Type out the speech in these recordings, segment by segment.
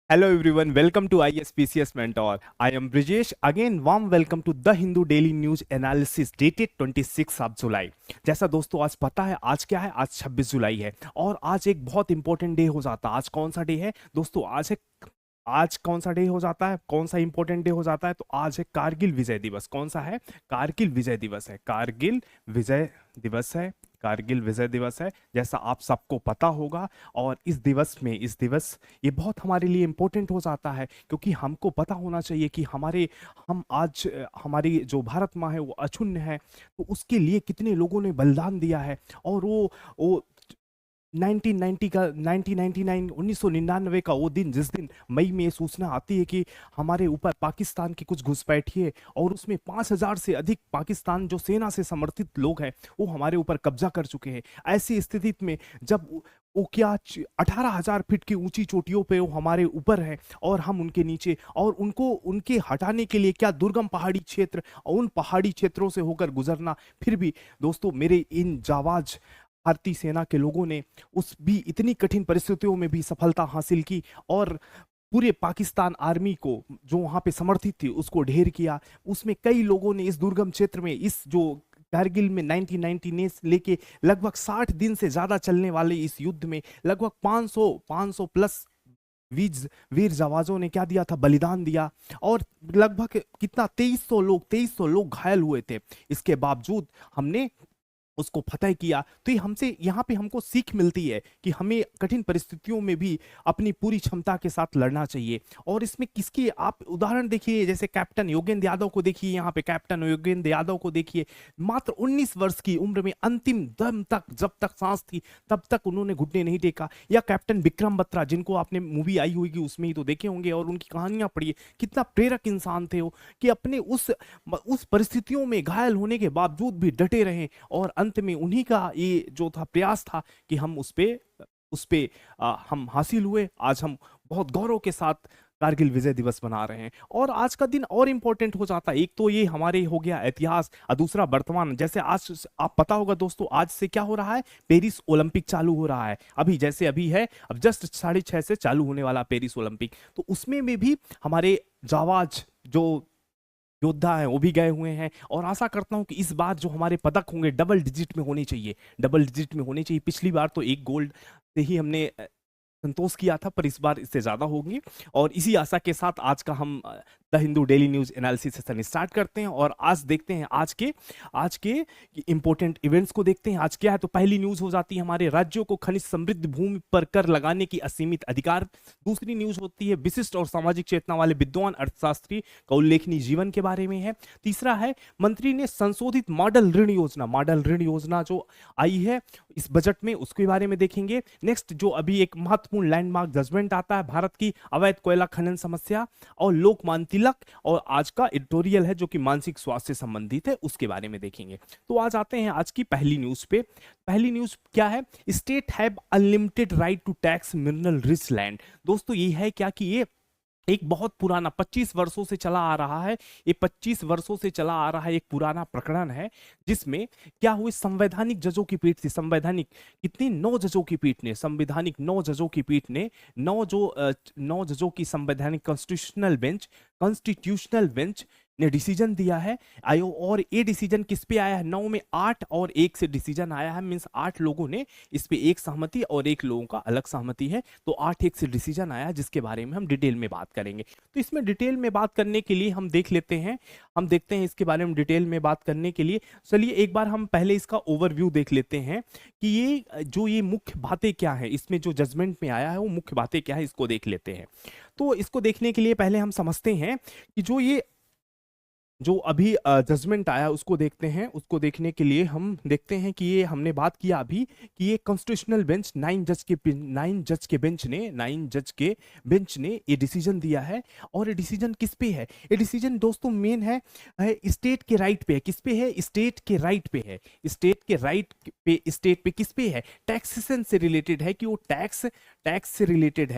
Hello everyone, welcome to ISPCS Mentor. I am Brijesh. Again, warm welcome to The Hindu Daily News Analysis dated 26 of July. जैसा दोस्तों आज पता है आज क्या है, आज 26 जुलाई है और आज एक बहुत इंपॉर्टेंट डे हो जाता है। आज कौन सा डे है दोस्तों? आज कौन सा डे हो जाता है, कौन सा इंपॉर्टेंट डे हो जाता है? तो आज है कारगिल विजय दिवस। कौन सा है? कारगिल विजय दिवस है। कारगिल विजय दिवस है। कारगिल विजय दिवस है, जैसा आप सबको पता होगा। और इस दिवस ये बहुत हमारे लिए इम्पोर्टेंट हो जाता है, क्योंकि हमको पता होना चाहिए कि हम आज हमारी जो भारत माँ है वो अक्षुण्ण है, तो उसके लिए कितने लोगों ने बलिदान दिया है। और वो 1999 का वो दिन, जिस दिन मई में ये सूचना आती है कि हमारे ऊपर पाकिस्तान की कुछ घुसपैठी है और उसमें 5,000 से अधिक पाकिस्तान जो सेना से समर्थित लोग हैं वो हमारे ऊपर कब्जा कर चुके हैं। ऐसी स्थिति में जब वो क्या 18,000 फीट की ऊंची चोटियों पे वो हमारे ऊपर है और हम उनके नीचे, और उनके हटाने के लिए क्या दुर्गम पहाड़ी क्षेत्र और उन पहाड़ी क्षेत्रों से होकर गुजरना। फिर भी दोस्तों मेरे इन जाबाज भारतीय सेना के लोगों ने उस भी इतनी कठिन परिस्थितियों में भी सफलता हासिल की और पूरे पाकिस्तान आर्मी को जो वहां पे समर्थित थी उसको ढेर किया। उसमें कई लोगों ने इस दुर्गम क्षेत्र में, इस जो कारगिल में 1999 से लेके लगभग 60 दिन से ज्यादा चलने वाले इस युद्ध में लगभग 500 प्लस वीर जवानों ने क्या दिया था? बलिदान दिया। और लगभग कितना 2300 लोग घायल हुए थे। इसके बावजूद हमने उसको फतह किया। तो ये हमसे यहाँ पे हमको सीख मिलती है कि हमें कठिन परिस्थितियों में भी अपनी पूरी क्षमता के साथ लड़ना चाहिए। और इसमें किसकी आप उदाहरण देखिए, जैसे कैप्टन योगेंद्र यादव को देखिए, यहाँ पे कैप्टन योगेंद्र यादव को देखिए, मात्र 19 वर्ष की उम्र में अंतिम दम तक, जब तक सांस थी तब तक उन्होंने घुटने नहीं टेका। या कैप्टन विक्रम बत्रा, जिनको आपने मूवी आई होगी उसमें ही तो देखे होंगे और उनकी कहानियां पढ़िए, कितना प्रेरक इंसान थे वो, कि अपने उस परिस्थितियों में घायल होने के बावजूद भी डटे रहे। और अंत में उन्हीं का ये जो था प्रयास था कि हम उस पे हम हासिल हुए। आज हम बहुत गौरव के साथ कारगिल विजय दिवस मना रहे हैं। और आज का दिन और इंपॉर्टेंट हो जाता है। एक तो ये हमारे हो गया इतिहास और दूसरा वर्तमान। जैसे आज आप पता होगा दोस्तों, आज से क्या हो रहा है? पेरिस ओलंपिक चालू हो रहा है। अभी है, अब जस्ट 6:30 से चालू होने वाला पेरिस ओलंपिक। तो उसमें में भी हमारे जाबाज जो योद्धा है वो भी गए हुए हैं। और आशा करता हूं कि इस बार जो हमारे पदक होंगे डबल डिजिट में होने चाहिए, डबल डिजिट में होने चाहिए। पिछली बार तो एक गोल्ड से ही हमने संतोष किया था, पर इस बार इससे ज्यादा होंगे। और इसी आशा के साथ आज का हम the Hindu daily news analysis session start करते हैं। और आज देखते हैं आज के इंपॉर्टेंट इवेंट्स को देखते हैं। आज क्या है? तो पहली न्यूज हो जाती है हमारे राज्यों को खनिज समृद्ध भूमि पर कर लगाने की असीमित अधिकार। दूसरी न्यूज होती है विशिष्ट और सामाजिक चेतना वाले विद्वान अर्थशास्त्री का उल्लेखनीय जीवन के बारे में है। तीसरा है मंत्री ने संशोधित मॉडल ऋण योजना जो आई है इस बजट में, उसके बारे में देखेंगे। नेक्स्ट जो अभी एक महत्वपूर्ण लैंडमार्क जजमेंट आता है भारत की अवैध कोयला खनन समस्या और लोकमान्य तिलक, और आज का एडिटोरियल है जो कि मानसिक स्वास्थ्य से संबंधित है, उसके बारे में देखेंगे। तो आज आते हैं आज की पहली न्यूज पे। पहली न्यूज क्या है? State have unlimited right to tax mineral rich land. दोस्तों ये है क्या कि ये एक बहुत पुराना 25 वर्षों से चला आ रहा है, ये 25 वर्षों से चला आ रहा है एक पुराना प्रकरण है, जिसमें क्या हुई? संवैधानिक जजों की पीठ थी, संवैधानिक कितनी 9 जजों की पीठ ने, संवैधानिक 9 जजों की पीठ ने 9 जजों की संवैधानिक कॉन्स्टिट्यूशनल बेंच ने डिसीजन दिया है आयो। और ये डिसीजन किस पे आया है? 9 में 8 और 1 से डिसीजन आया है। मींस 8 लोगों ने इस पे एक सहमति और 1 लोगों का अलग सहमति है, तो 8-1 से डिसीजन आया, जिसके बारे में हम डिटेल में बात करेंगे। तो इसमें डिटेल में बात करने के लिए हम देखते हैं इसके बारे में डिटेल में बात करने के लिए। चलिए एक बार हम पहले इसका ओवरव्यू देख लेते हैं कि ये मुख्य बातें क्या है, इसमें जो जजमेंट में आया है वो मुख्य बातें क्या है, इसको देख लेते हैं। तो इसको देखने के लिए पहले हम समझते हैं कि जो अभी जजमेंट आया उसको देखते हैं। उसको देखने के लिए हम देखते हैं कि ये हमने बात किया अभी कि ये कॉन्स्टिट्यूशनल बेंच 9 जज के बेंच ने ये डिसीजन दिया है। और ये डिसीजन किस पे है? ये डिसीजन दोस्तों मेन है स्टेट के राइट पे है। किस पे है? स्टेट के राइट पे है। स्टेट पे किस पे है? टैक्सेशन से रिलेटेड है, कि वो टैक्स से रिलेटेड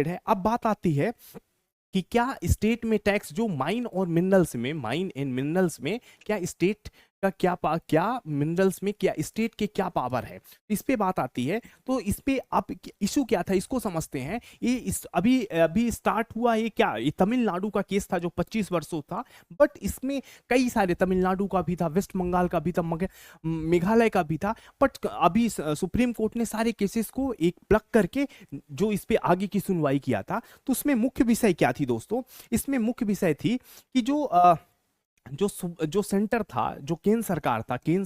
है। अब बात आती है कि क्या स्टेट में टैक्स जो माइन एंड मिनरल्स में क्या स्टेट का क्या मिनरल्स में क्या स्टेट के क्या पावर है, इस पे बात आती है। तो इस पे आप इशू क्या था इसको समझते हैं। ये अभी अभी स्टार्ट हुआ, ये क्या, ये तमिलनाडु का केस था जो 25 वर्षों था, बट इसमें कई सारे, तमिलनाडु का भी था, वेस्ट बंगाल का भी था, मेघालय का भी था, बट अभी सुप्रीम कोर्ट ने सारे केसेस को एक प्लग करके जो इस पे आगे की सुनवाई किया था। तो उसमें मुख्य विषय क्या थी दोस्तों, इसमें मुख्य विषय थी कि जो सेंटर था, जो केंद्र सरकार था, केंद्र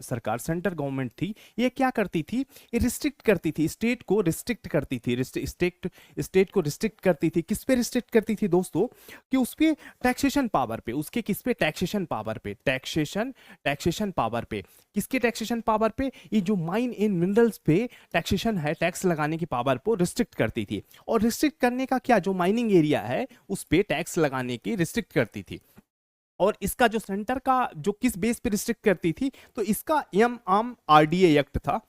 सरकार सेंटर गवर्नमेंट थी, ये क्या करती थी, ये रिस्ट्रिक्ट करती थी, स्टेट को रिस्ट्रिक्ट करती थी, स्टेट को रिस्ट्रिक्ट करती थी। किस पे रिस्ट्रिक्ट करती थी दोस्तों, कि उस पे टैक्सेशन पावर पे, उसके किस पे, टैक्सेशन पावर पे, टैक्सेशन पावर पे, किसके टैक्सेशन पावर पे, ये जो माइन इन मिनरल्स पे टैक्सेशन है, टैक्स लगाने की पावर को रिस्ट्रिक्ट करती थी। और रिस्ट्रिक्ट करने का क्या, जो माइनिंग एरिया है उस पे टैक्स लगाने की रिस्ट्रिक्ट करती थी। और इसका जो सेंटर का जो किस बेस पे रिस्ट्रिक्ट करती थी, तो इसका एमएमआरडीए एक्ट था,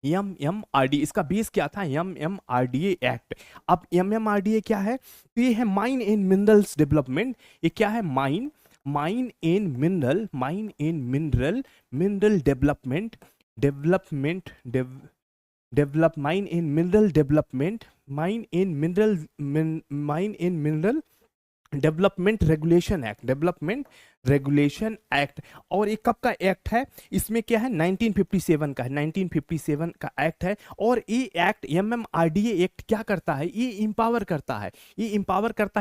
एमएमआरडी, इसका बेस क्या था, एमएमआरडीए एक्ट। अब एमएमआरडीए क्या है, तो ये है माइन इन मिनरल्स डेवलपमेंट। ये क्या है, mine in mineral, mineral development, mine in mineral development, mine in mineral development regulation act. और ये कब का एक्ट है, इसमें क्या है, 1957 का है, 1957 का एक्ट है। और ये एक्ट, एमएमआरडीए एक्ट क्या करता है, ये इंपावर करता है,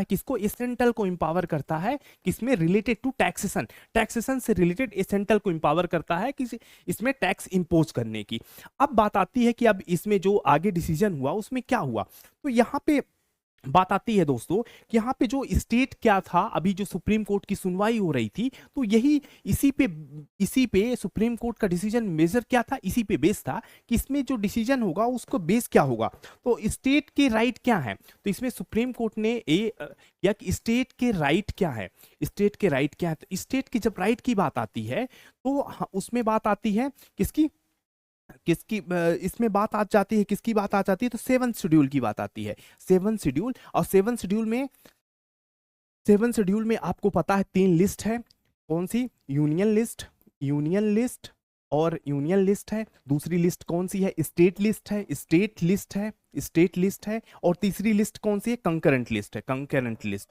किसको, ये सेंट्रल को इंपावर करता है, किसमें, रिलेटेड टू टैक्सेशन से रिलेटेड ये सेंट्रल को इंपावर करता है किसी इसमें टैक्स इंपोज करने की। अब बात आती है कि अब इसमें जो आगे डिसीजन हुआ उसमें क्या हुआ, तो यहाँ पे बात आती है दोस्तों कि यहाँ पे जो स्टेट क्या था, अभी जो सुप्रीम कोर्ट की सुनवाई हो रही थी, तो यही इसी पे सुप्रीम कोर्ट का डिसीजन मेजर क्या था, इसी पे बेस था कि इसमें जो डिसीजन होगा उसको बेस क्या होगा, तो स्टेट के राइट क्या है। तो इसमें सुप्रीम कोर्ट ने या कि स्टेट के राइट क्या है, तो स्टेट की जब राइट की बात आती है तो उसमें बात आती है किसकी, इसमें बात आ जाती है, किसकी बात आ जाती है, तो 7th शेड्यूल की बात आती है, 7th शेड्यूल। और 7th शेड्यूल में आपको पता है 3 लिस्ट है, कौन सी, यूनियन लिस्ट है। दूसरी लिस्ट कौन सी है, स्टेट लिस्ट है। और तीसरी लिस्ट कौन सी है, कंकरेंट लिस्ट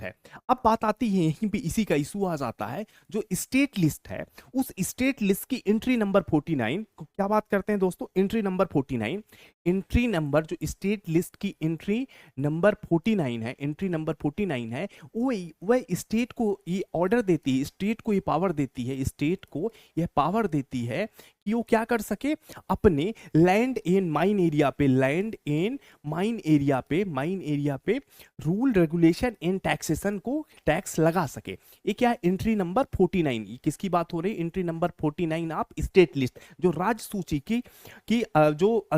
है। अब बात आती है यहीं पे, इसी का इशू आ जाता है, जो स्टेट लिस्ट है, उस स्टेट लिस्ट की एंट्री नंबर 49 को क्या बात करते हैं दोस्तों, एंट्री नंबर 49, जो स्टेट लिस्ट की एंट्री नंबर 49 है, वह स्टेट को ये ऑर्डर देती है, स्टेट को ये पावर देती है कि वो क्या कर सके, अपने लैंड इन माइन एरिया पे रूल रेगुलेशन इन टैक्सेशन को टैक्स लगा सके। ये क्या है, एंट्री नंबर 49, किसकी बात हो रही है, entry number 49 of state list, जो राज्य सूची की जो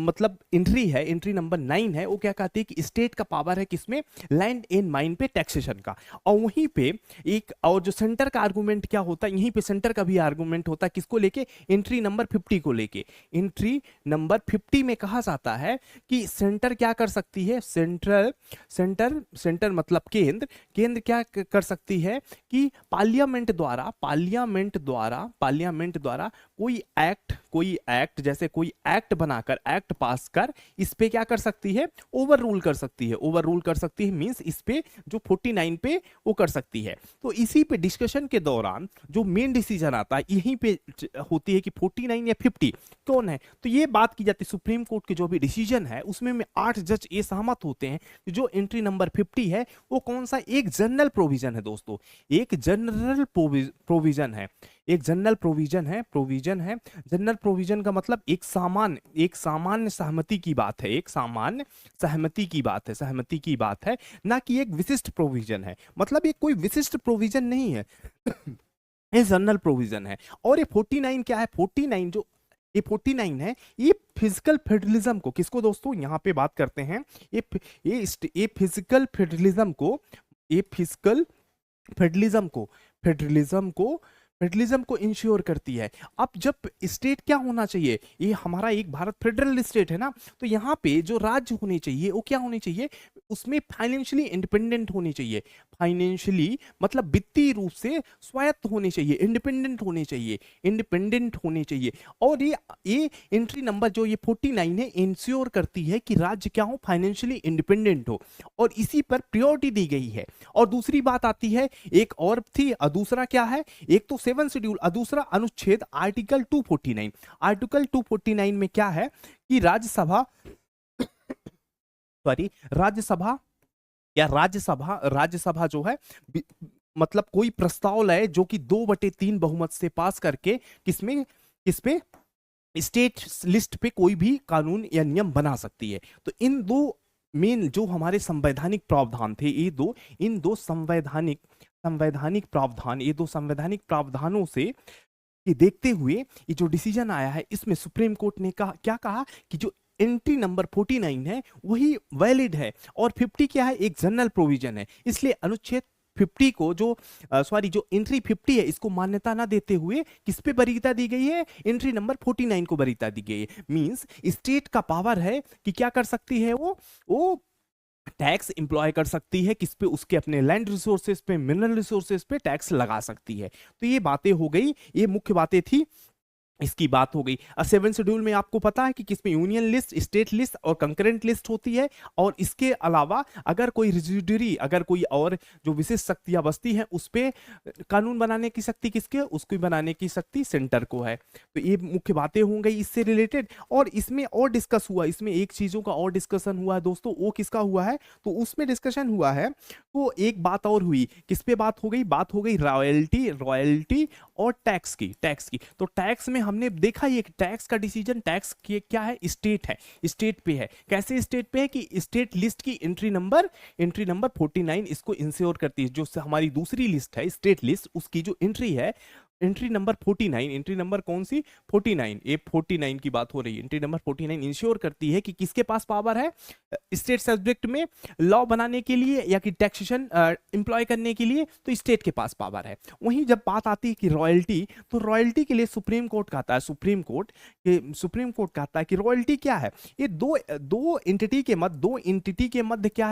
मतलब एंट्री है, एंट्री नंबर 9 है, वो क्या कहती है कि स्टेट का पावर है किसमें, लैंड इन माइन पे टैक्सेशन का। और वहीं पे एक और जो सेंटर का आर्गुमेंट क्या होता है, यहीं पे सेंटर का भी आर्गुमेंट होता है, किसको लेके, एंट्री नंबर 50 को लेके। एंट्री नंबर 50 में कहा जाता है कि सेंटर क्या कर सकती है, सेंटर मतलब केंद्र क्या कर सकती है कि पार्लियामेंट द्वारा कोई एक्ट जैसे कोई एक्ट बनाकर, एक्ट पास कर, इस पे क्या कर सकती है, ओवर रूल कर सकती है, मींस इस पे जो 49 पे वो कर सकती है। तो इसी पे डिस्कशन के दौरान जो मेन डिसीजन आता है यहीं पे होती है कि 49 या 50 कौन है। तो ये बात की जाती है, सुप्रीम कोर्ट के जो भी डिसीजन है उसमें 8 जज ये सहमत होते हैं कि जो एंट्री नंबर 50 है वो कौन सा, एक जनरल प्रोविजन है दोस्तों, एक जनरल प्रोविजन है। जनरल प्रोविजन का मतलब एक सामान्य सहमति की बात है, ना कि एक विशिष्ट प्रोविजन है, मतलब ये कोई विशिष्ट प्रोविजन नहीं है ये जनरल प्रोविजन है। और ये 49 क्या है, 49 है, ये फिजिकल फेडरलिज्म को, किसको दोस्तों, यहाँ पे बात करते हैं, ये फिजिकल फेडरलिज्म को इंश्योर करती है। अब जब स्टेट क्या होना चाहिए, ये हमारा एक भारत फेडरल स्टेट है ना, तो यहाँ पे जो राज्य होने चाहिए वो क्या होने चाहिए, उसमें फाइनेंशियली इंडिपेंडेंट होनी चाहिए। फाइनेंशियली मतलब वित्तीय रूप से स्वायत्त होने चाहिए, इंडिपेंडेंट होने चाहिए, इंडिपेंडेंट होने चाहिए। और ये एंट्री नंबर जो ये 49 है इंश्योर करती है कि राज्य क्या हो, फाइनेंशियली इंडिपेंडेंट हो, और इसी पर प्रायोरिटी दी गई है। और दूसरी बात आती है, एक और थी, दूसरा क्या है, एक तो 7 शेड्यूल, दूसरा अनुच्छेद आर्टिकल 249। आर्टिकल 249 में क्या है कि राज्यसभा सॉरी राज्यसभा या राज्यसभा जो है मतलब कोई प्रस्ताव लाए जो कि 2/3 बहुमत से पास करके किसमें किस पे स्टेट लिस्ट पे कोई भी कानून या नियम बना सकती है। तो इन दो मेन जो हमारे संवैधानिक प्रावधान थे, इन दो संवैधानिक प्रावधान, ये दो संवैधानिक प्रावधानों से ये देखते हुए ये जो डिसीजन आया है, इसमें सुप्रीम कोर्ट ने क्या कहा कि जो एंट्री नंबर 49 है वही वैलिड है, और 50 क्या है, एक जनरल प्रोविजन है। इसलिए अनुच्छेद 50 को जो एंट्री 50 है इसको मान्यता ना देते हुए किस पे वरीयता दी गई है, एंट्री नंबर 49 को वरीयता दी गई है। मींस स्टेट का पावर है कि क्या कर सकती है, वो टैक्स इंप्लॉय कर सकती है किस पे, उसके अपने लैंड रिसोर्सेज पे, मिनरल रिसोर्सेज पे टैक्स लगा सकती है। तो ये बातें हो गई, ये मुख्य बातें थी, इसकी बात हो गई। 7 शेड्यूल में आपको पता है कि किसमें यूनियन लिस्ट, स्टेट लिस्ट और कंकरेंट लिस्ट होती है, और इसके अलावा अगर कोई रिजिडरी, अगर कोई और जो विशेष शक्तियां बसती हैं उस पे कानून बनाने की शक्ति किसके, उसको बनाने की शक्ति सेंटर को है। तो ये मुख्य बातें हो गई इससे रिलेटेड। और इसमें और डिस्कस हुआ, इसमें एक चीजों का और डिस्कशन हुआ है दोस्तों, वो किसका हुआ है, तो उसमें डिस्कशन हुआ है, तो एक बात और हुई, किस पे बात हो गई रॉयल्टी और टैक्स की। तो टैक्स में हमने देखा ये टैक्स का डिसीजन, टैक्स क्या है, स्टेट पे है। कैसे स्टेट पे है कि स्टेट लिस्ट की एंट्री नंबर 49 इसको इंश्योर करती है। जो हमारी दूसरी लिस्ट है स्टेट लिस्ट, उसकी जो एंट्री है, एंट्री नंबर 49, एंट्री नंबर कौन सी, 49, ए 49 की बात हो रही है। एंट्री नंबर 49 इंश्योर करती है कि किसके पास पावर है, स्टेट सब्जेक्ट में लॉ बनाने के लिए या कि टैक्सेशन इंप्लॉय करने के लिए, तो स्टेट के पास पावर है। वहीं जब बात आती है कि रॉयल्टी, तो रॉयल्टी के लिए सुप्रीम कोर्ट कहता है, सुप्रीम कोर्ट कहता है कि रॉयल्टी क्या है, ये दो एंटिटी के मध्य क्या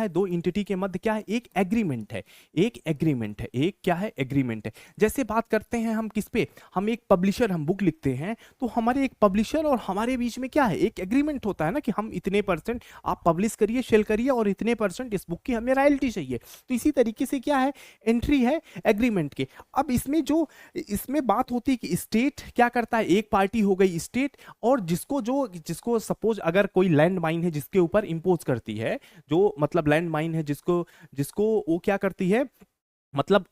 है, एक एग्रीमेंट है, एक क्या है, एग्रीमेंट है। जैसे बात करते हैं हम किस पे, हम एक पब्लिशर, हम बुक लिखते हैं, तो हमारे एक पब्लिशर और हमारे बीच में क्या है, एक एग्रीमेंट होता है ना कि हम इतने परसेंट आप पब्लिश करिए, सेल करिए, और इतने परसेंट इस बुक की हमें रॉयल्टी चाहिए। तो इसी तरीके से क्या है, एंट्री है एग्रीमेंट के। अब इसमें बात होती है कि स्टेट क्या करता है, एक पार्टी हो गई स्टेट, और जिसको सपोज अगर कोई लैंड माइन है जिसके ऊपर इंपोज करती है, जो मतलब लैंड माइन है जिसको वो क्या करती है, मतलब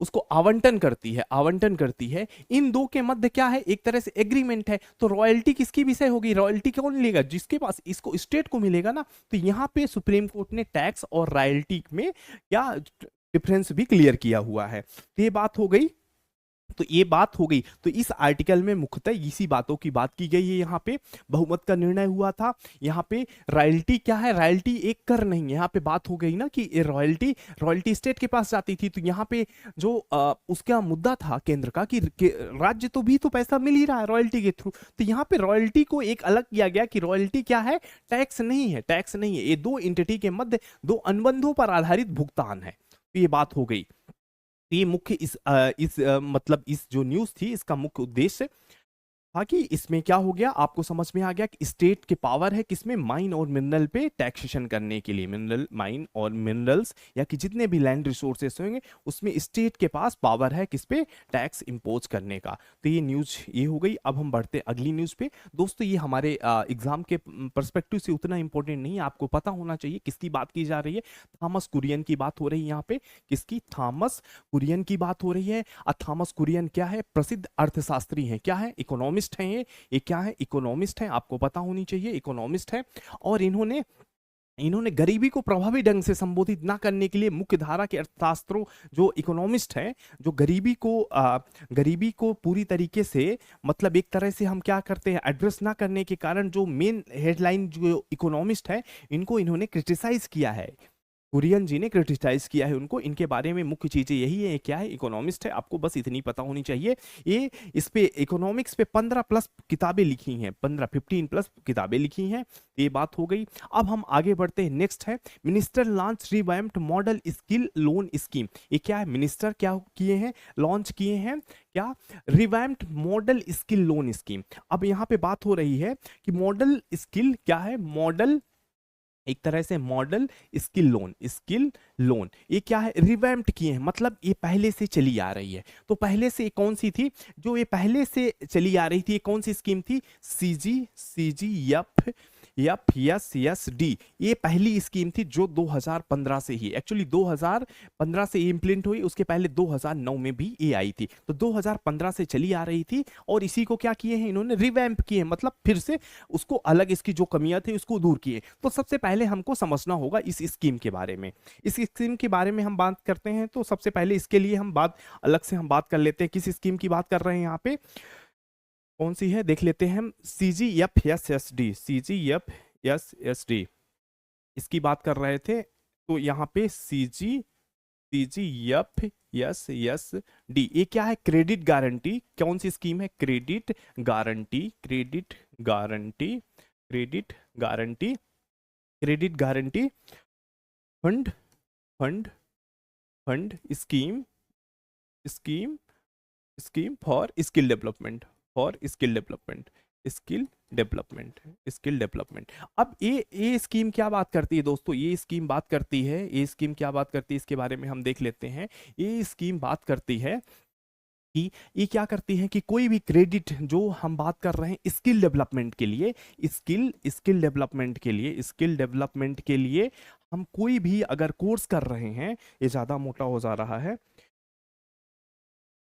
उसको आवंटन करती है। इन दो के मध्य क्या है, एक तरह से एग्रीमेंट है। तो रॉयल्टी किसकी विषय होगी, रॉयल्टी कौन लेगा, जिसके पास, इसको स्टेट को मिलेगा ना। तो यहां पे सुप्रीम कोर्ट ने टैक्स और रॉयल्टी में क्या डिफरेंस भी क्लियर किया हुआ है। तो ये बात हो गई, तो इस आर्टिकल में मुख्यतः इसी बातों की बात की गई है। यहाँ पे बहुमत का निर्णय हुआ था। यहाँ पे रॉयल्टी क्या है, रॉयल्टी एक कर नहीं है। यहाँ पे बात हो गई ना कि रॉयल्टी स्टेट के पास जाती थी। तो यहाँ पे जो उसका मुद्दा था केंद्र का कि राज्य तो भी तो पैसा मिल ही रहा है रॉयल्टी के थ्रू। तो यहाँ पे रॉयल्टी को एक अलग किया गया कि रॉयल्टी क्या है, टैक्स नहीं है। ये दो एंटिटी के मध्य दो अनुबंधों पर आधारित भुगतान है। तो ये बात हो गई। ये मुख्य मतलब इस जो न्यूज़ थी इसका मुख्य उद्देश्य था कि इसमें क्या हो गया, आपको समझ में आ गया कि स्टेट के पावर है किसमें, माइन और मिनरल पे टैक्सेशन करने के लिए, माइन और मिनरल्स या कि जितने भी लैंड रिसोर्सेस होंगे उसमें स्टेट के पास पावर है किस पे, टैक्स इंपोज करने का। तो ये न्यूज़ ये हो गई। अब हम बढ़ते अगली न्यूज़ पे। दोस्तों ये हमारे एग्जाम के पर्सपेक्टिव से उतना इंपॉर्टेंट नहीं है, आपको पता होना चाहिए किसकी बात की जा रही है। थॉमस कुरियन की बात हो रही है यहाँ पे, किसकी, थॉमस कुरियन की बात हो रही है। थॉमस कुरियन क्या है, प्रसिद्ध अर्थशास्त्री हैं, क्या है, इकोनॉमिस्ट हैं। ये क्या है, इकोनॉमिस्ट हैं, आपको पता होनी चाहिए, इकोनॉमिस्ट हैं। और इन्होंने गरीबी को प्रभावी ढंग से संबोधित ना करने के लिए मुख्य धारा के अर्थशास्त्रों जो इकोनॉमिस्ट हैं, जो गरीबी को पूरी तरीके से मतलब एक तरह से हम क्या करते हैं, एड्रेस ना करने के कारण जो मेन हेडलाइन जो इकोनॉमिस्ट है इनको इन्होंने क्रिटिसाइज किया है। कुरियन जी ने क्रिटिसाइज किया है उनको। इनके बारे में मुख्य चीजें यही है, क्या है, इकोनॉमिस्ट है, आपको बस इतनी पता होनी चाहिए। ये इस पे इकोनॉमिक्स पे 15 प्लस किताबें लिखी हैं, 15 प्लस किताबें लिखी हैं। ये बात हो गई। अब हम आगे बढ़ते हैं। नेक्स्ट है minister launch revamped model skill loan scheme. ये क्या है, मिनिस्टर क्या किए हैं, लॉन्च किए हैं क्या, revamped model skill loan scheme. अब यहाँ पे बात हो रही है कि मॉडल स्किल क्या है, मॉडल एक तरह से model skill loan, skill loan ये क्या है, रिवैम्प्ड किए हैं, मतलब ये पहले से चली आ रही है। तो पहले से कौन सी थी, जो ये पहले से चली आ रही थी, ये कौन सी स्कीम थी, CGFYSD। ये पहली स्कीम थी जो 2015 से ही, एक्चुअली 2015 से इम्प्लीमेंट हुई, उसके पहले 2009 में भी ये आई थी। तो 2015 से चली आ रही थी और इसी को क्या किए हैं इन्होंने, रिवैम्प किए हैं, मतलब फिर से उसको अलग, इसकी जो कमियां थी उसको दूर किए। तो सबसे पहले हमको समझना होगा इस स्कीम के बारे में। इस स्कीम के बारे में हम बात करते हैं तो सबसे पहले इसके लिए हम बात अलग से हम बात कर लेते हैं। किस स्कीम की बात कर रहे हैं यहाँ पे, कौन सी है देख लेते हैं हम, CGFSSD, CGFSSD इसकी बात कर रहे थे। तो यहाँ पे CGFSSD ये क्या है, क्रेडिट गारंटी। कौन सी स्कीम है, credit guarantee, credit guarantee, credit guarantee, credit guarantee fund, fund fund scheme, scheme scheme for skill development, for skill development, skill development, skill development. अब ये स्कीम क्या बात करती है दोस्तों, ये स्कीम बात करती है, ये स्कीम क्या बात करती है इसके बारे में हम देख लेते हैं। ये स्कीम बात करती है कि ये क्या करती है कि कोई भी क्रेडिट जो हम बात कर रहे हैं स्किल डेवलपमेंट के लिए, स्किल डेवलपमेंट के लिए, स्किल डेवलपमेंट के लिए हम कोई भी अगर कोर्स कर रहे हैं, ये ज़्यादा मोटा हो जा रहा है।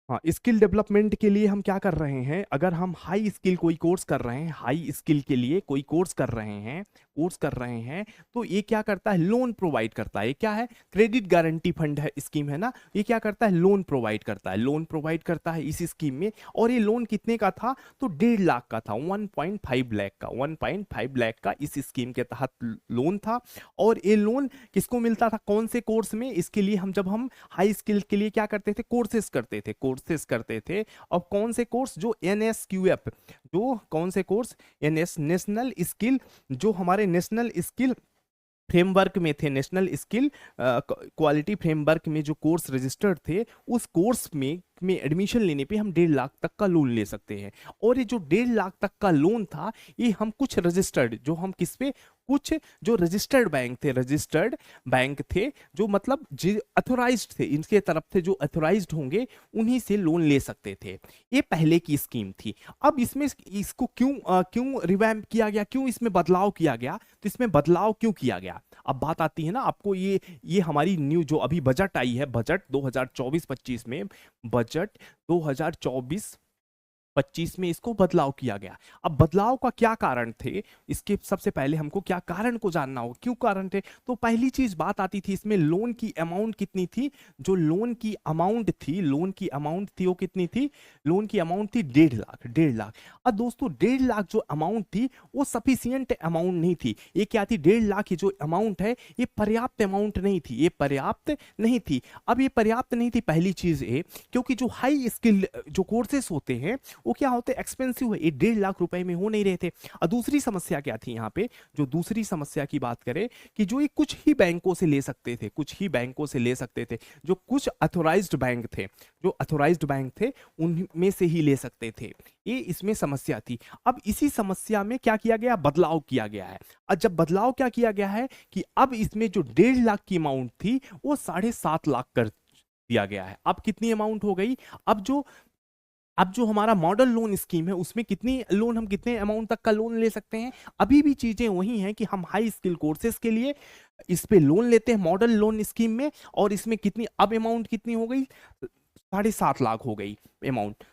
हाँ, स्किल डेवलपमेंट के लिए हम क्या कर रहे हैं, अगर हम हाई स्किल कोई कोर्स कर रहे हैं, हाई स्किल के लिए कोई कोर्स कर रहे हैं, कोर्स कर रहे हैं, तो ये क्या करता है, लोन प्रोवाइड करता है। ये क्या है, क्रेडिट गारंटी फंड है, स्कीम है ना, ये क्या करता है, लोन प्रोवाइड करता है, लोन प्रोवाइड करता है इस स्कीम में। और ये लोन कितने का था, तो 1.5 लाख का था, 1.5 लाख का, 1.5 लाख का इस स्कीम के तहत लोन था। और ये लोन किसको मिलता था, कौन से कोर्स में, इसके लिए हम जब हम हाई स्किल के लिए क्या करते थे, कोर्सेस करते थे, कोर्सेस करते थे। और कौन से कोर्स, जो NSQF, जो कौन से कोर्स, नेशनल स्किल, जो हमारे नेशनल स्किल फ्रेमवर्क में थे, नेशनल स्किल क्वालिटी फ्रेमवर्क में जो कोर्स रजिस्टर्ड थे, उस कोर्स में एडमिशन लेने पे हम 1.5 लाख तक का लोन ले सकते हैं। और ये जो 1.5 लाख तक का लोन था, ये हम कुछ रजिस्टर्ड, जो हम किस पे, कुछ जो रजिस्टर्ड बैंक थे, रजिस्टर्ड बैंक थे, जो मतलब अथोराइज्ड थे, इनके तरफ से जो अथोराइज्ड होंगे उन्हीं से लोन ले सकते थे। ये पहले की स्कीम थी। अब इसमें इसको क्यों रिवैम्प किया गया, क्यों इसमें बदलाव किया गया, तो इसमें बदलाव क्यों किया गया, अब बात आती है ना आपको। ये हमारी न्यू जो अभी बजट आई है, बजट 2024-25 में, बजट 2024-25 में इसको बदलाव किया गया। अब बदलाव का क्या कारण थे, इसके सबसे पहले हमको क्या कारण को जानना होगा, क्यों कारण थे। तो पहली चीज बात आती थी इसमें, लोन की अमाउंट कितनी थी, जो लोन की अमाउंट थी, लोन की अमाउंट थी वो कितनी थी, लोन की अमाउंट थी 1.5 लाख, 1.5 लाख। अब दोस्तों 1.5 लाख जो अमाउंट थी वो सफिशियंट अमाउंट नहीं थी। ये क्या थी, 1.5 लाख की जो अमाउंट है ये पर्याप्त अमाउंट नहीं थी, ये पर्याप्त नहीं थी। अब ये पर्याप्त नहीं थी, पहली चीज है क्योंकि जो हाई स्किल जो कोर्सेस होते हैं वो क्या होते हैं, एक्सपेंसिव है, ये 1.5 लाख रुपए में हो नहीं रहे थे। और दूसरी समस्या क्या थी यहाँ पे, जो दूसरी समस्या की बात करें कि जो ये कुछ ही बैंकों से ले सकते थे, कुछ ही बैंकों से ले सकते थे, जो कुछ अथोराइज्ड बैंक थे, जो अथोराइज्ड बैंक थे उनमें से ही ले सकते थे, ये इसमें समस्या थी। अब इसी समस्या में क्या किया गया, बदलाव किया गया है। और जब बदलाव क्या किया गया है कि अब इसमें जो 1.5 लाख की अमाउंट थी वो 7.5 लाख कर दिया गया है। अब कितनी अमाउंट हो गई, अब जो हमारा मॉडल लोन स्कीम है उसमें कितनी लोन, हम कितने अमाउंट तक का लोन ले सकते हैं। अभी भी चीजें वही हैं कि हम हाई स्किल कोर्सेज के लिए इस पे लोन लेते हैं मॉडल लोन स्कीम में, और इसमें कितनी, अब अमाउंट कितनी हो गई, 7.5 लाख हो गई अमाउंट।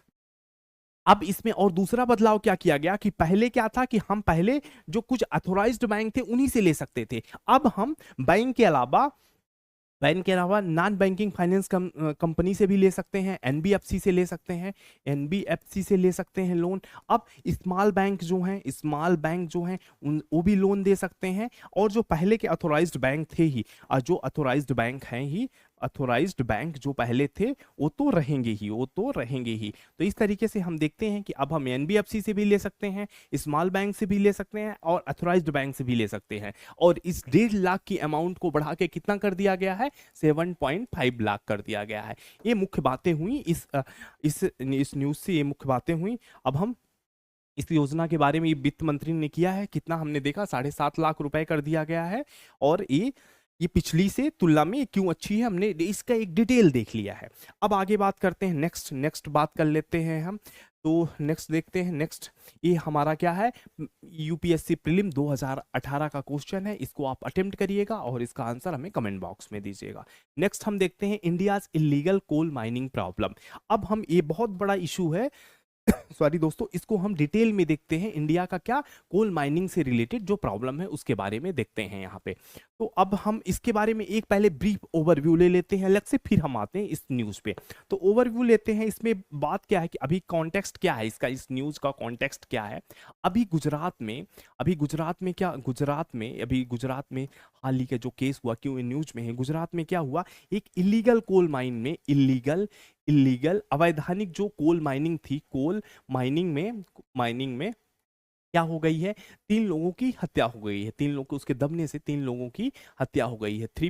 अब इसमें और दूसरा बदलाव क्या किया गया कि पहले क्या था कि हम पहले जो कुछ अथोराइज्ड बैंक थे उन्हीं से ले सकते थे, अब हम बैंक के अलावा बैंक के अलावा नॉन बैंकिंग फाइनेंस कंपनी से भी ले सकते हैं, एनबीएफसी से ले सकते हैं, एनबीएफसी से ले सकते हैं लोन। अब स्मॉल बैंक जो हैं उन वो भी लोन दे सकते हैं। और जो पहले के अथोराइज्ड बैंक थे ही, जो अथोराइज्ड बैंक हैं ही, अथोराइज्ड बैंक जो पहले थे वो तो रहेंगे ही, वो तो रहेंगे ही। तो इस तरीके से हम देखते हैं कि अब हम एनबीएफसी से भी ले सकते हैं, स्मॉल बैंक से भी ले सकते हैं और अथोराइज्ड बैंक से भी ले सकते हैं। और इस 1.5 लाख की अमाउंट को बढ़ा के कितना कर दिया गया है, 7.5 लाख कर दिया गया है। ये मुख्य बातें हुई इस न्यूज से, ये मुख्य बातें हुई। अब हम इस योजना के बारे में, ये वित्त मंत्री ने किया है, कितना हमने देखा, 7.5 लाख रुपए कर दिया गया है। और ये पिछली से तुलना में क्यों अच्छी है, हमने इसका एक डिटेल देख लिया है। अब आगे बात करते हैं, नेक्स्ट बात कर लेते हैं हम। तो नेक्स्ट देखते हैं, नेक्स्ट ये हमारा क्या है, यूपीएससी प्रीलिम 2018 का क्वेश्चन है। इसको आप अटेम्प्ट करिएगा और इसका आंसर हमें कमेंट बॉक्स में दीजिएगा। नेक्स्ट हम देखते हैं India's illegal coal mining problem. अब हम, ये बहुत बड़ा इशू है सॉरी दोस्तों, इसको हम डिटेल में देखते हैं। इंडिया का क्या कोल माइनिंग से रिलेटेड जो प्रॉब्लम है उसके बारे में देखते हैं यहाँ पे। तो अब हम इसके बारे में एक पहले ब्रीफ ओवरव्यू ले लेते हैं अलग से, फिर हम आते हैं इस न्यूज़ पे। तो ओवरव्यू लेते हैं, इसमें बात क्या है कि अभी कॉन्टेक्स्ट क्या है इसका, इस न्यूज़ का कॉन्टेक्स्ट क्या है। अभी गुजरात में क्या, गुजरात में हाल ही का जो केस हुआ, क्यों इन न्यूज़ में है, गुजरात में क्या हुआ, एक इलीगल कोल माइन में, इलीगल अवैधानिक जो कोल माइनिंग थी, कोल माइनिंग में क्या हो गई है, 3 लोगों की हत्या हो गई है। 3 लोग को उसके दबने से 3 लोगों की हत्या हो गई है। 3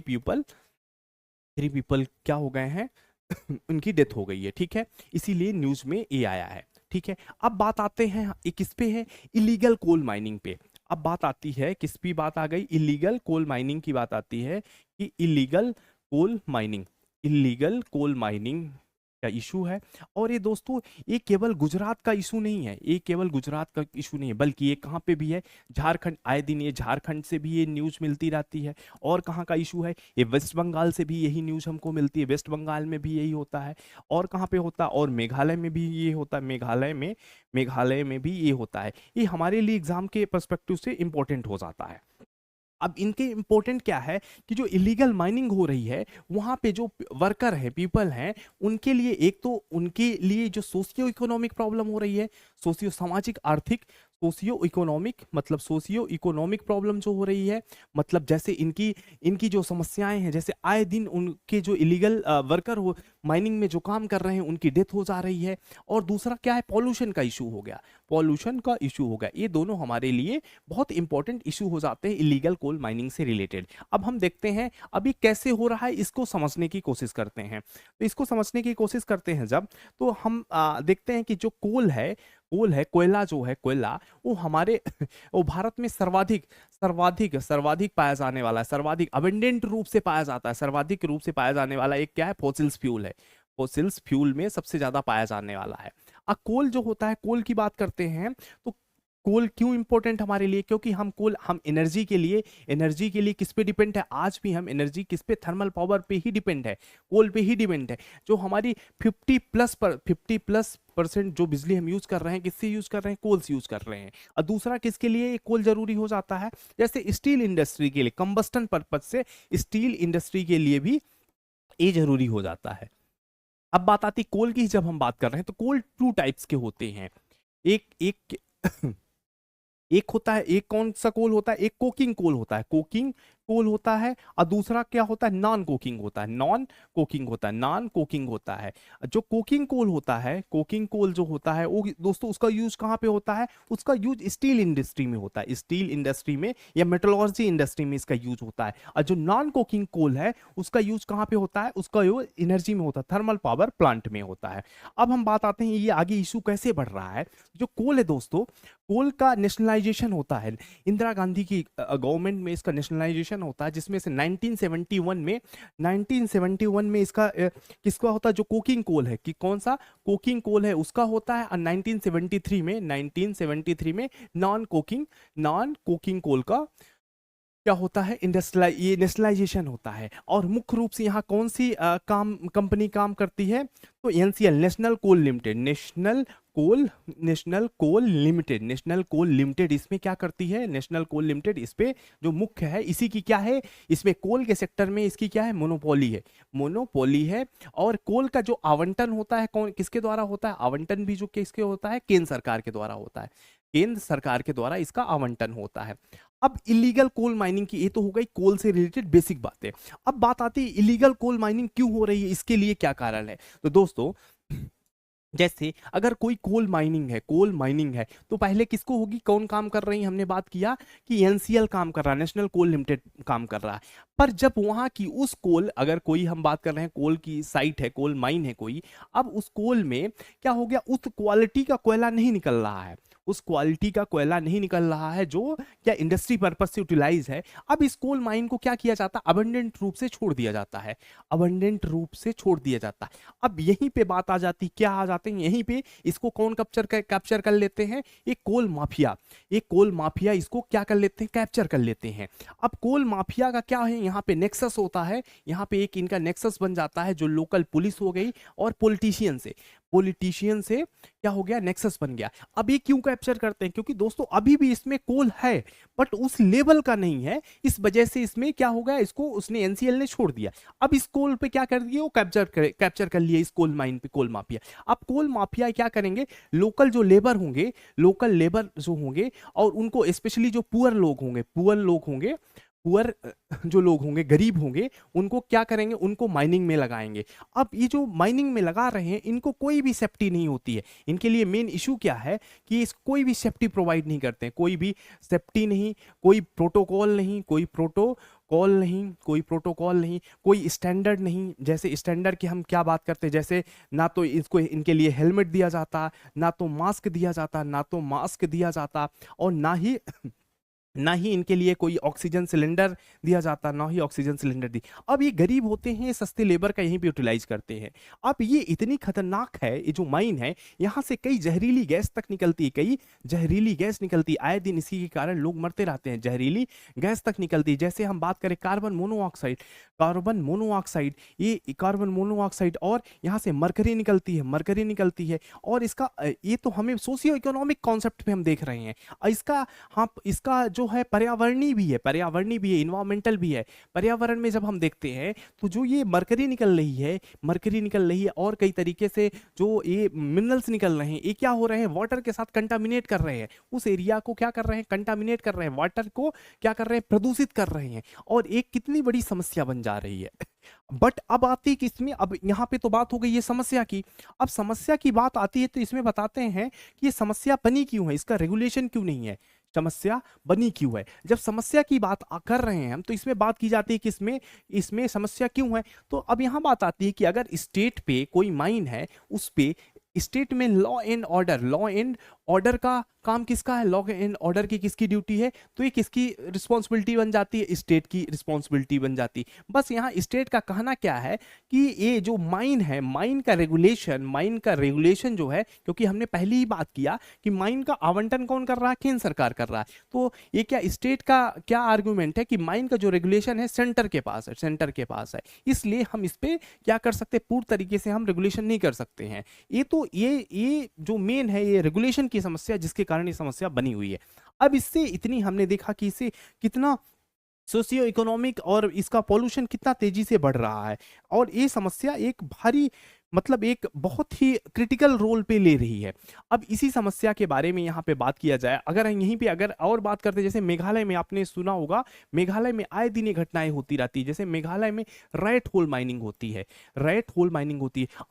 पीपल क्या हो गए हैं उनकी डेथ हो गई है, ठीक है। इसीलिए न्यूज में ये आया है, ठीक है। अब बात आते हैं किस पे है, इलीगल कोल माइनिंग पे। अब बात आती है किस पे, बात आ गई इलीगल कोल माइनिंग की बात आती है कि इलीगल कोल माइनिंग का इशू है। और ये दोस्तों, ये केवल गुजरात का इशू नहीं है, बल्कि ये कहाँ पे भी है, झारखंड। आए दिन ये झारखंड से भी ये न्यूज़ मिलती रहती है। और कहाँ का इशू है, ये वेस्ट बंगाल से भी यही न्यूज़ हमको मिलती है, वेस्ट बंगाल में भी यही होता है। और कहाँ पे होता है, और मेघालय में भी ये होता है, मेघालय में भी ये होता है। ये हमारे लिए एग्जाम के पर्सपेक्टिव से इंपॉर्टेंट हो जाता है। अब इनके इंपॉर्टेंट क्या है कि जो इलीगल माइनिंग हो रही है वहां पे जो वर्कर है, पीपल हैं, उनके लिए, एक तो उनके लिए जो सोशियो इकोनॉमिक प्रॉब्लम हो रही है, सोशियो सामाजिक आर्थिक, सोशियो इकोनॉमिक प्रॉब्लम जो हो रही है, मतलब जैसे इनकी इनकी जो समस्याएं हैं, जैसे आए दिन उनके जो इलीगल वर्कर हो माइनिंग में जो काम कर रहे हैं उनकी डेथ हो जा रही है। और दूसरा क्या है, पॉल्यूशन का इशू हो गया। ये दोनों हमारे लिए बहुत इंपॉर्टेंट इशू हो जाते हैं इलीगल कोल माइनिंग से रिलेटेड। अब हम देखते हैं अभी कैसे हो रहा है, इसको समझने की कोशिश करते हैं। तो इसको समझने की कोशिश करते हैं जब, तो हम देखते हैं कि जो कोयला जो है, वो हमारे वो भारत में सर्वाधिक पाया जाने वाला है, सर्वाधिक अबंडेंट रूप से पाया जाता है, सर्वाधिक रूप से पाया जाने वाला एक क्या है, फॉसिल्स फ्यूल है। फॉसिल्स फ्यूल में सबसे ज्यादा पाया जाने वाला है। अब कोल जो होता है, कोल की बात करते हैं तो कोल क्यों इंपॉर्टेंट हमारे लिए, क्योंकि हम एनर्जी के लिए किस पे डिपेंड है, आज भी हम एनर्जी किस पे, थर्मल पावर पे ही डिपेंड है, कोल पे ही डिपेंड है। जो हमारी 50+ जो बिजली हम यूज कर रहे हैं, किससे यूज कर रहे हैं, कोल से यूज कर रहे हैं। और दूसरा किसके लिए कोल जरूरी हो जाता है, जैसे स्टील इंडस्ट्री के लिए, कंबस्टन पर्पज से स्टील इंडस्ट्री के लिए भी ये जरूरी हो जाता है। अब बात आती कोल की, जब हम बात कर रहे हैं तो कोल 2 टाइप्स के होते हैं। एक एक एक होता है, एक कौन सा कोल होता है, एक कोकिंग कोल होता है, और दूसरा क्या होता है, नॉन कोकिंग होता है। जो कोकिंग कोल जो होता है वो दोस्तों, उसका यूज कहाँ पे होता है, उसका यूज स्टील इंडस्ट्री में होता है, स्टील इंडस्ट्री में या मेटलर्जी इंडस्ट्री में इसका यूज होता है। और जो नॉन कोकिंग कोल है उसका यूज कहाँ पे होता है, उसका यूज एनर्जी में होता है, थर्मल पावर प्लांट में होता है। अब हम बात आते हैं ये आगे इशू कैसे बढ़ रहा है। जो कोल है दोस्तों, कोल का नेशनलाइजेशन होता है, इंदिरा गांधी की गवर्नमेंट में इसका नेशनलाइजेशन होता है, जिसमें से 1971 में इसका किसका होता है, जो कोकिंग कोल है, कि कौन सा कोकिंग कोल है उसका होता है। और 1973 में नॉन कोकिंग कोल का क्या होता है, ये नेशनलाइजेशन होता है। और मुख्य रूप से यहाँ कौन सी कंपनी काम करती है, तो NCL, national coal limited, national coal limited इसमें क्या करती है, नेशनल कोल लिमिटेड इस पे जो मुख्य है, इसी की क्या है, इसमें कोल के सेक्टर में इसकी क्या है, मोनोपोली है। और कोल का जो आवंटन होता है कौन किसके द्वारा होता है, आवंटन भी जो किसके होता है, केंद्र सरकार के द्वारा होता है, केंद्र सरकार के द्वारा इसका आवंटन होता है। अब इलीगल कोल माइनिंग की, ये तो हो गई कोल से रिलेटेड बेसिक बातें। अब बात आती है इलीगल कोल माइनिंग क्यों हो रही है, इसके लिए क्या कारण है। तो दोस्तों जैसे अगर कोई कोल माइनिंग है तो पहले किसको होगी, कौन काम कर रही है, हमने बात किया कि एनसीएल काम कर रहा है, नेशनल कोल लिमिटेड काम कर रहा है। पर जब वहां की उस कोल, अगर कोई हम बात कर रहे हैं कोल की साइट है, कोल माइन है कोई, अब उस कोल में क्या हो गया, उस क्वालिटी का कोयला नहीं निकल रहा है, उस क्वालिटी का कोयला नहीं निकल रहा है जो क्या इंडस्ट्री पर्पज से यूटिलाइज है। अब इस कोल माइन को क्या किया जाता है, अबंडेंट रूप से छोड़ दिया जाता है, अबंडेंट रूप से छोड़ दिया जाता है। अब यहीं पे बात आ जाती, क्या आ जाते हैं यहीं पे, इसको कौन कैप्चर कर लेते हैं, एक कोल माफिया इसको क्या कर लेते हैं, कैप्चर कर लेते हैं। अब कोल माफिया का क्या है, यहाँ पे नेक्सस होता है, यहाँ पे एक इनका नेक्सस बन जाता है, जो लोकल पुलिस हो गई और पॉलिटिशियन से क्या हो गया, नेक्सस बन गया। अब ये क्यों कैप्चर करते हैं, क्योंकि दोस्तों अभी भी इसमें कोल है बट उस लेवल का नहीं है, इस वजह से इसमें क्या हो गया, इसको उसने एनसीएल ने छोड़ दिया। अब इस कोल पे क्या कर दिया, वो कैप्चर कर लिया इस कोल माइन पे कोल माफिया। अब कोल माफिया क्या करेंगे, लोकल लेबर जो होंगे और उनको स्पेशली जो पुअर जो लोग होंगे, गरीब होंगे, उनको क्या करेंगे, उनको माइनिंग में लगाएंगे। अब ये जो माइनिंग में लगा रहे हैं, इनको कोई भी सेफ्टी नहीं होती है। इनके लिए मेन इशू क्या है कि इस कोई भी सेफ्टी प्रोवाइड नहीं करते हैं, कोई भी सेफ्टी नहीं, कोई प्रोटोकॉल नहीं, कोई स्टैंडर्ड नहीं। जैसे स्टैंडर्ड की हम क्या बात करते हैं, जैसे ना तो इसको इनके लिए हेलमेट दिया जाता, ना तो मास्क दिया जाता और ना ही इनके लिए कोई ऑक्सीजन सिलेंडर दिया जाता, ना ही ऑक्सीजन सिलेंडर दी। अब ये गरीब होते हैं, सस्ते लेबर का यहीं पे यूटिलाइज करते हैं। अब ये इतनी खतरनाक है, ये जो माइन है, यहाँ से कई जहरीली गैस निकलती, आए दिन इसी के कारण लोग मरते रहते हैं, जहरीली गैस तक निकलती। जैसे हम बात करें कार्बन मोनोऑक्साइड और यहाँ से मरकरी निकलती है। और इसका ये तो हमें सोशियो इकोनॉमिक कॉन्सेप्ट पे हम देख रहे हैं। इसका जो है पर्यावरणीय भी है, इन्वायरमेंटल भी है। पर्यावरण में जब हम देखते हैं तो जो ये मरकरी निकल रही है और कई तरीके से जो ये मिनरल्स निकल रहे हैं, ये क्या हो रहे हैं, वाटर के साथ कंटामिनेट कर रहे हैं, उस एरिया को क्या कर रहे हैं, कंटामिनेट कर रहे हैं, वाटर को क्या कर रहे हैं, प्रदूषित कर रहे हैं, और एक कितनी बड़ी समस्या बन जा रही है। बट अब आती है कि इसमें, अब यहाँ पे तो बात हो गई ये समस्या की, अब समस्या की बात आती है तो इसमें बताते हैं कि ये समस्या बनी क्यों है, इसका रेगुलेशन क्यों नहीं है, समस्या बनी क्यों है। जब समस्या की बात कर रहे हैं हम, तो इसमें बात की जाती है कि इसमें समस्या क्यों है। तो अब यहां बात आती है कि अगर स्टेट पे कोई माइन है, उस पे स्टेट में लॉ एंड ऑर्डर का काम किसका है, लॉ एंड ऑर्डर की किसकी ड्यूटी है, तो ये किसकी रिस्पॉन्सिबिलिटी बन जाती है, स्टेट की रिस्पॉन्सिबिलिटी बन जाती है। बस यहाँ स्टेट का कहना क्या है कि ये जो माइन है, माइन का रेगुलेशन जो है, क्योंकि हमने पहले ही बात किया कि माइन का आवंटन कौन कर रहा है, केंद्र सरकार कर रहा है। तो ये क्या स्टेट का क्या आर्गुमेंट है कि माइन का जो रेगुलेशन है सेंटर के पास है, इसलिए हम इस पे क्या कर सकते, पूर्ण तरीके से हम रेगुलेशन नहीं कर सकते हैं। ये जो मेन है, ये रेगुलेशन की समस्या, जिसके कारण ये समस्या बनी हुई है। अब इससे इतनी हमने देखा कि इससे कितना सोशियो इकोनॉमिक और इसका पॉल्यूशन कितना तेजी से बढ़ रहा है, और ये समस्या एक भारी मतलब एक बहुत ही क्रिटिकल रोल पे ले रही है। अब इसी समस्या के बारे में यहाँ पे बात किया जाए, अगर यहीं पे अगर और बात करते, जैसे मेघालय में आपने सुना होगा, मेघालय में आए दिन ये घटनाएं होती रहती है। जैसे मेघालय में रैट होल माइनिंग होती है।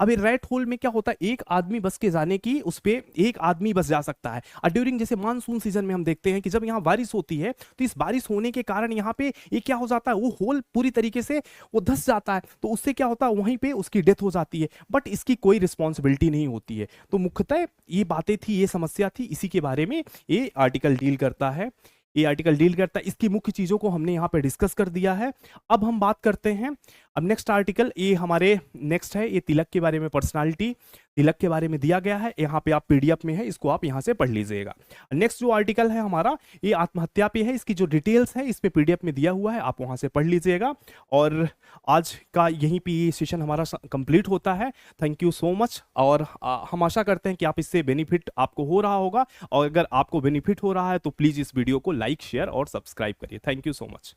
अब ये रैट होल में क्या होता है, एक आदमी बस के जाने की, उस पर एक आदमी बस जा सकता है। और ड्यूरिंग जैसे मानसून सीजन में हम देखते हैं कि जब यहाँ बारिश होती है, तो इस बारिश होने के कारण यहाँ पे ये क्या हो जाता है, वो होल पूरी तरीके से वो धंस जाता है, तो उससे क्या होता है, वहीं पे उसकी डेथ हो जाती है, बट इसकी कोई रिस्पॉन्सिबिलिटी नहीं होती है। तो मुख्यतः ये बातें थी, ये समस्या थी, इसी के बारे में ये आर्टिकल डील करता है। इसकी मुख्य चीजों को हमने यहाँ पे डिस्कस कर दिया है। अब हम बात करते हैं, अब नेक्स्ट आर्टिकल ये हमारे नेक्स्ट है, ये तिलक के बारे में, पर्सनालिटी। तिलक के बारे में दिया गया है, यहाँ पे आप पीडीएफ में है, इसको आप यहाँ से पढ़ लीजिएगा। नेक्स्ट जो आर्टिकल है हमारा, ये आत्महत्या पे है, इसकी जो डिटेल्स है इस पे पीडीएफ में दिया हुआ है, आप वहाँ से पढ़ लीजिएगा। और आज का यहीं पे ये सेशन हमारा कंप्लीट होता है। Thank you so much. और हम आशा करते हैं कि आप इससे बेनिफिट आपको हो रहा होगा, और अगर आपको बेनिफिट हो रहा है तो प्लीज़ इस वीडियो को लाइक, शेयर और सब्सक्राइब करिए। Thank you so much.